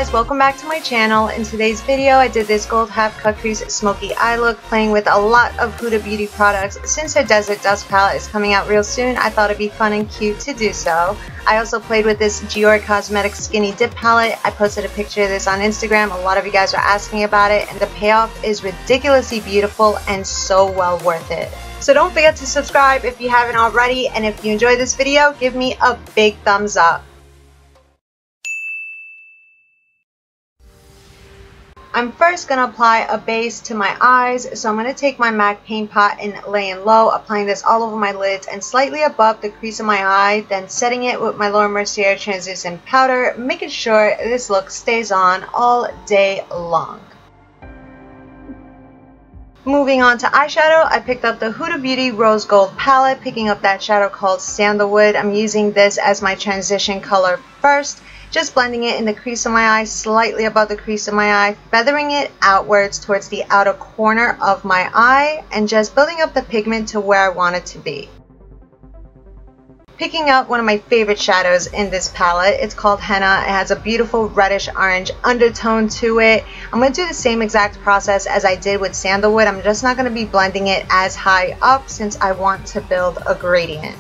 guys, welcome back to my channel. In today's video I did this gold half cut crease smoky eye look playing with a lot of Huda Beauty products. Since her Desert Dusk palette is coming out real soon, I thought it'd be fun and cute to do so. I also played with this Dior Cosmetics Skinny Dip palette. I posted a picture of this on Instagram. A lot of you guys are asking about it, and the payoff is ridiculously beautiful and so well worth it. So don't forget to subscribe if you haven't already, and if you enjoyed this video, give me a big thumbs up. I'm first going to apply a base to my eyes, so I'm going to take my MAC paint pot and lay in low, applying this all over my lids and slightly above the crease of my eye, then setting it with my Laura Mercier translucent powder, making sure this look stays on all day long. Moving on to eyeshadow, I picked up the Huda Beauty Rose Gold Palette, picking up that shadow called Sandalwood. I'm using this as my transition color first. Just blending it in the crease of my eye, slightly above the crease of my eye, feathering it outwards towards the outer corner of my eye, and just building up the pigment to where I want it to be. Picking up one of my favorite shadows in this palette, it's called Henna. It has a beautiful reddish orange undertone to it. I'm going to do the same exact process as I did with Sandalwood. I'm just not going to be blending it as high up since I want to build a gradient.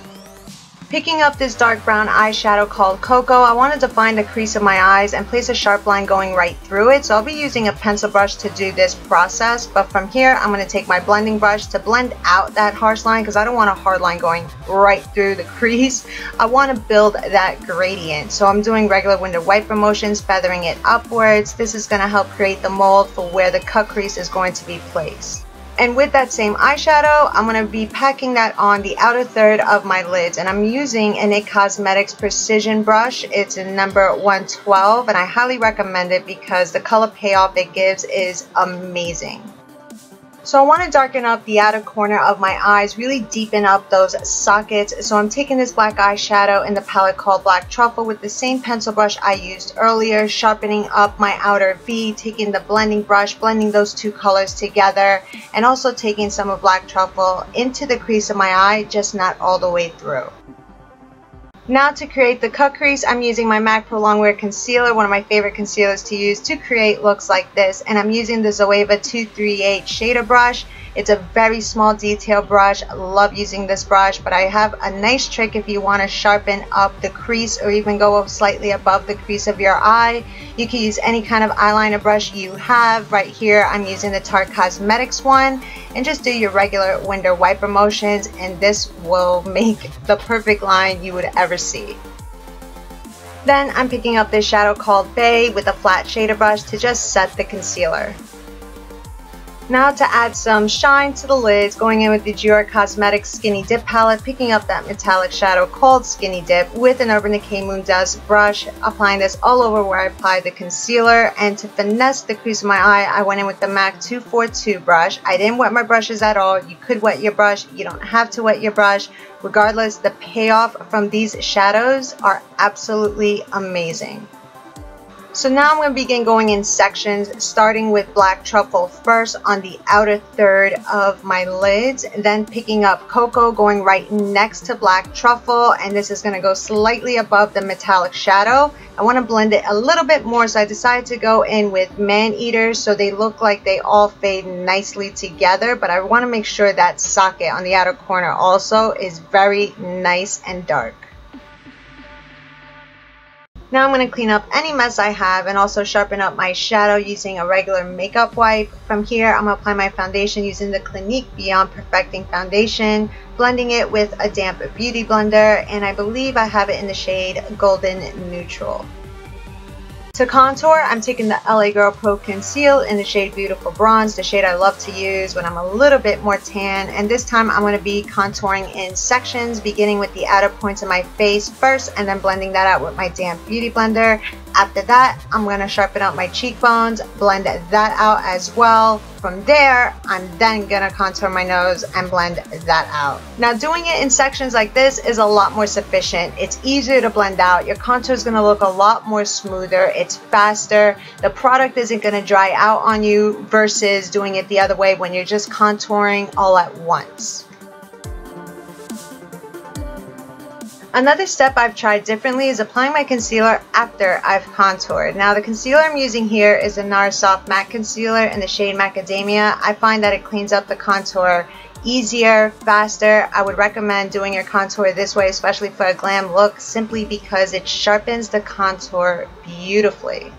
Picking up this dark brown eyeshadow called Cocoa, I want to define the crease of my eyes and place a sharp line going right through it. So I'll be using a pencil brush to do this process. But from here, I'm going to take my blending brush to blend out that harsh line because I don't want a hard line going right through the crease. I want to build that gradient. So I'm doing regular window wiper motions, feathering it upwards. This is going to help create the mold for where the cut crease is going to be placed. And with that same eyeshadow, I'm going to be packing that on the outer third of my lids. And I'm using an IT Cosmetics Precision brush. It's in number 112, and I highly recommend it because the color payoff it gives is amazing. So I want to darken up the outer corner of my eyes, really deepen up those sockets. So I'm taking this black eyeshadow in the palette called Black Truffle with the same pencil brush I used earlier, sharpening up my outer V, taking the blending brush, blending those two colors together, and also taking some of Black Truffle into the crease of my eye, just not all the way through. Now to create the cut crease, I'm using my MAC Pro Longwear Concealer, one of my favorite concealers to use to create looks like this. And I'm using the Zoeva 238 shader brush. It's a very small detail brush. I love using this brush, but I have a nice trick if you want to sharpen up the crease or even go slightly above the crease of your eye. You can use any kind of eyeliner brush you have. Right here, I'm using the Tarte Cosmetics one. And just do your regular window wiper motions, and this will make the perfect line you would ever see. Then I'm picking up this shadow called Bay with a flat shader brush to just set the concealer. Now to add some shine to the lids, going in with the Dior Cosmetics Skinny Dip palette, picking up that metallic shadow called Skinny Dip with an Urban Decay Moon Dust brush, applying this all over where I applied the concealer. And to finesse the crease of my eye, I went in with the MAC 242 brush. I didn't wet my brushes at all. You could wet your brush. You don't have to wet your brush. Regardless, the payoff from these shadows are absolutely amazing. So now I'm going to begin going in sections, starting with Black Truffle first on the outer third of my lids, then picking up Cocoa, going right next to Black Truffle, and this is going to go slightly above the metallic shadow. I want to blend it a little bit more, so I decided to go in with Man Eater so they look like they all fade nicely together, but I want to make sure that socket on the outer corner also is very nice and dark. Now I'm going to clean up any mess I have and also sharpen up my shadow using a regular makeup wipe. From here, I'm going to apply my foundation using the Clinique Beyond Perfecting Foundation, blending it with a damp beauty blender, and I believe I have it in the shade Golden Neutral. To contour, I'm taking the LA Girl Pro Conceal in the shade Beautiful Bronze, the shade I love to use when I'm a little bit more tan. And this time I'm going to be contouring in sections, beginning with the outer points of my face first and then blending that out with my damp beauty blender. After that, I'm going to sharpen up my cheekbones, blend that out as well. From there, I'm then going to contour my nose and blend that out. Now, doing it in sections like this is a lot more sufficient. It's easier to blend out. Your contour is going to look a lot more smoother. It's faster. The product isn't going to dry out on you versus doing it the other way when you're just contouring all at once. Another step I've tried differently is applying my concealer after I've contoured. Now the concealer I'm using here is the NARS Soft Matte Concealer in the shade Macadamia. I find that it cleans up the contour easier, faster. I would recommend doing your contour this way, especially for a glam look, simply because it sharpens the contour beautifully.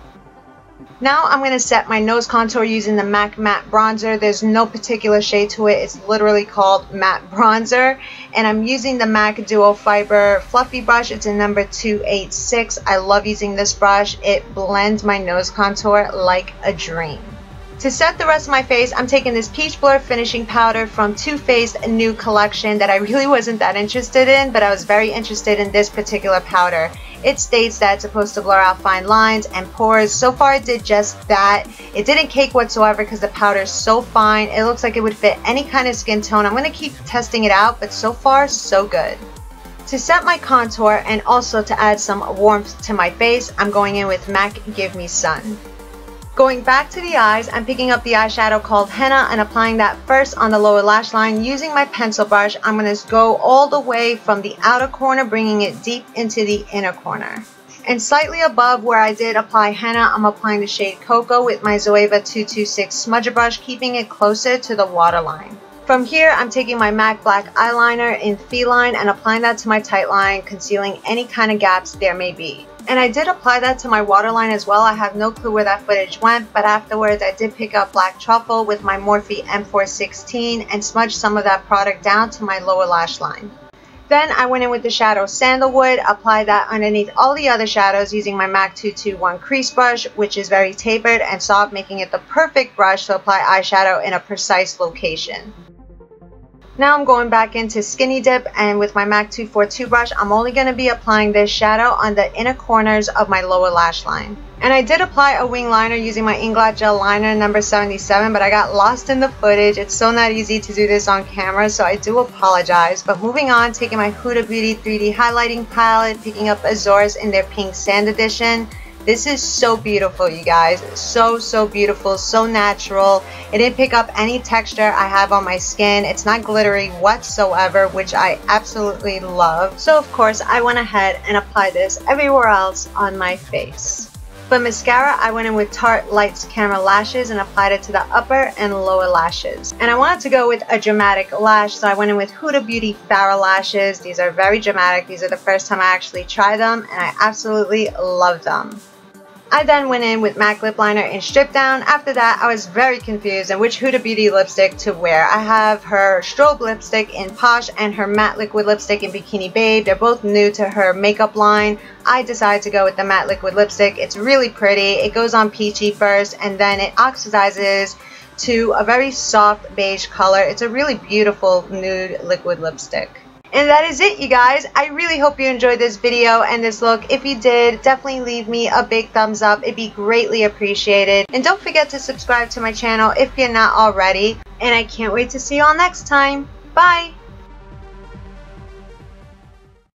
Now I'm going to set my nose contour using the MAC Matte Bronzer. There's no particular shade to it. It's literally called Matte Bronzer. And I'm using the MAC Duo Fiber Fluffy Brush. It's in number 286. I love using this brush. It blends my nose contour like a dream. To set the rest of my face, I'm taking this Peach Blur Finishing Powder from Too Faced new collection that I really wasn't that interested in, but I was very interested in this particular powder. It states that it's supposed to blur out fine lines and pores. So far it did just that. It didn't cake whatsoever because the powder is so fine. It looks like it would fit any kind of skin tone. I'm going to keep testing it out, but so far so good. To set my contour and also to add some warmth to my face, I'm going in with MAC Give Me Sun. Going back to the eyes, I'm picking up the eyeshadow called Henna and applying that first on the lower lash line. Using my pencil brush, I'm going to go all the way from the outer corner, bringing it deep into the inner corner. And slightly above where I did apply henna, I'm applying the shade Cocoa with my Zoeva 226 smudger brush, keeping it closer to the waterline. From here, I'm taking my MAC Black Eyeliner in Feline and applying that to my tight line, concealing any kind of gaps there may be. And I did apply that to my waterline as well. I have no clue where that footage went, but afterwards I did pick up Black Truffle with my Morphe M416 and smudge some of that product down to my lower lash line. Then I went in with the shadow Sandalwood, applied that underneath all the other shadows using my MAC 221 crease brush, which is very tapered and soft, making it the perfect brush to apply eyeshadow in a precise location. Now I'm going back into Skinny Dip, and with my MAC 242 brush, I'm only going to be applying this shadow on the inner corners of my lower lash line. And I did apply a wing liner using my Inglot Gel Liner number 77, but I got lost in the footage. It's so not easy to do this on camera, so I do apologize. But moving on, taking my Huda Beauty 3D Highlighting Palette, picking up Azores in their Pink Sand Edition. This is so beautiful, you guys. So beautiful, so natural. It didn't pick up any texture I have on my skin. It's not glittery whatsoever, which I absolutely love. So of course, I went ahead and applied this everywhere else on my face. For mascara, I went in with Tarte Lights Camera Lashes and applied it to the upper and lower lashes. And I wanted to go with a dramatic lash, so I went in with Huda Beauty Farrah Lashes. These are very dramatic. These are the first time I actually tried them, and I absolutely love them. I then went in with MAC Lip Liner in Strip Down. After that, I was very confused on which Huda Beauty lipstick to wear. I have her strobe lipstick in Posh and her matte liquid lipstick in Bikini Babe. They're both new to her makeup line. I decided to go with the matte liquid lipstick. It's really pretty. It goes on peachy first, and then it oxidizes to a very soft beige color. It's a really beautiful nude liquid lipstick. And that is it, you guys. I really hope you enjoyed this video and this look. If you did, definitely leave me a big thumbs up. It'd be greatly appreciated. And don't forget to subscribe to my channel if you're not already. And I can't wait to see you all next time. Bye!